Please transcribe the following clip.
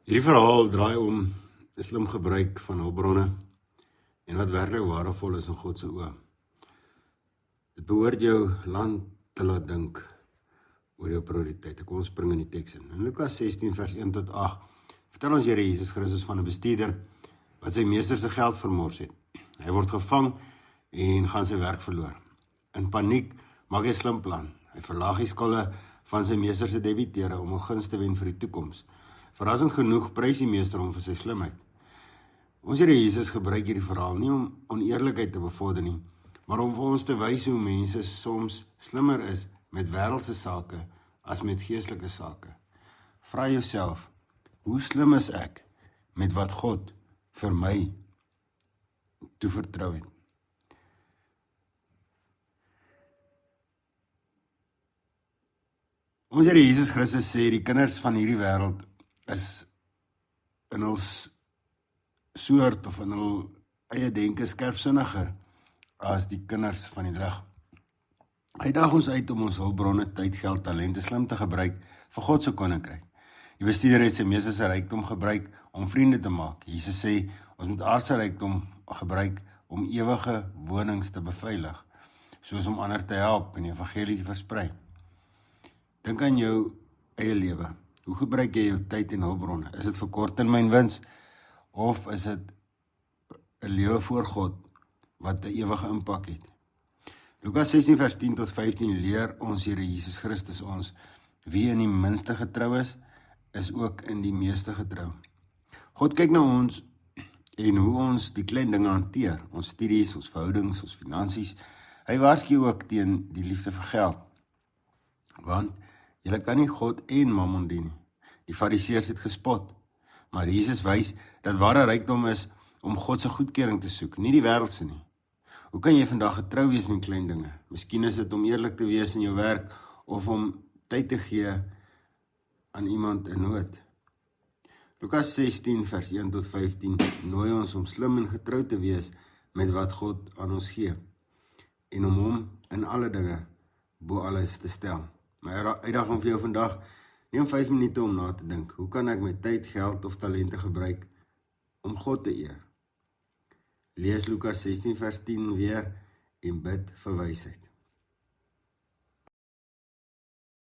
Hierdie verhaal draai om 'n slim gebruik van hulpbronne en wat werklik waardevol is in God se oë. Dit behoort jou land te laat dink oor jou prioriteite. Kom ons spring in die teks in. In Lukas 16 vers 1 tot 8 vertel ons Here Jesus Christus van 'n bestuurder wat sy meester se geld vermors het. Hy word gevang en gaan sy werk verloor. In paniek maak hy 'n slim plan. Hy verlaag die skulde van sy meester se debiteure om 'n guns te wen vir die toekoms. Verrassend genoeg prys die meester hom vir sy slimheid. Ons Here Jesus gebruik hierdie verhaal nie om oneerlikheid te bevorder nie, maar om vir ons te wys hoe mense soms slimmer is met wêreldse sake as met geestelike sake. Vra jouself, hoe slim is ek met wat God vir my toevertrou het? Ons Here Jesus Christus sê die kinders van hierdie wêreld is in hul soort of in hul eie denke skerpsinniger as die kinders van die lig. Hy daag ons uit om ons hulpbronne, tyd, geld, talente slim te gebruik vir God se koninkryk. Die bestuurder het sy meester se rykdom gebruik om vriende te maak. Jesus sê ons moet aardse rykdom gebruik om ewige wonings te beveilig, soos om ander te help en die evangelie te versprei. Dink aan jou eie lewe. Hoe gebruik jy jou tyd en hulpbronne? Is dit vir korttermyn wins of is dit 'n lewe voor God wat 'n ewige impak het? Lukas 16 vers 10 tot 15 leer ons Here Jesus Christus ons, wie in die minste getrou is ook in die meeste getrou. God kyk na ons en hoe ons die klein dinge hanteer, ons studies, ons verhoudings, ons finansies. Hy waarsku ook teen die liefde vir geld, want julle kan nie God en mammon dien nie. Die fariseërs het gespot, maar Jesus wys dat ware rykdom is om God se goedkeuring te soek, nie die wêreldse nie. Hoe kan jy vandag getrou wees in klein dinge? Miskien is dit om eerlik te wees in jou werk of om tyd te gee aan iemand in nood. Lukas 16 vers 1 tot 15 nooi ons om slim en getrou te wees met wat God aan ons gee en om hom in alle dinge bo alles te stel. My uitdaging vir jou vandag, neem 5 minute om na te dink. Hoe kan ek my tyd, geld of talente gebruik om God te eer? Lees Lukas 16 vers 10 weer en bid vir wysheid.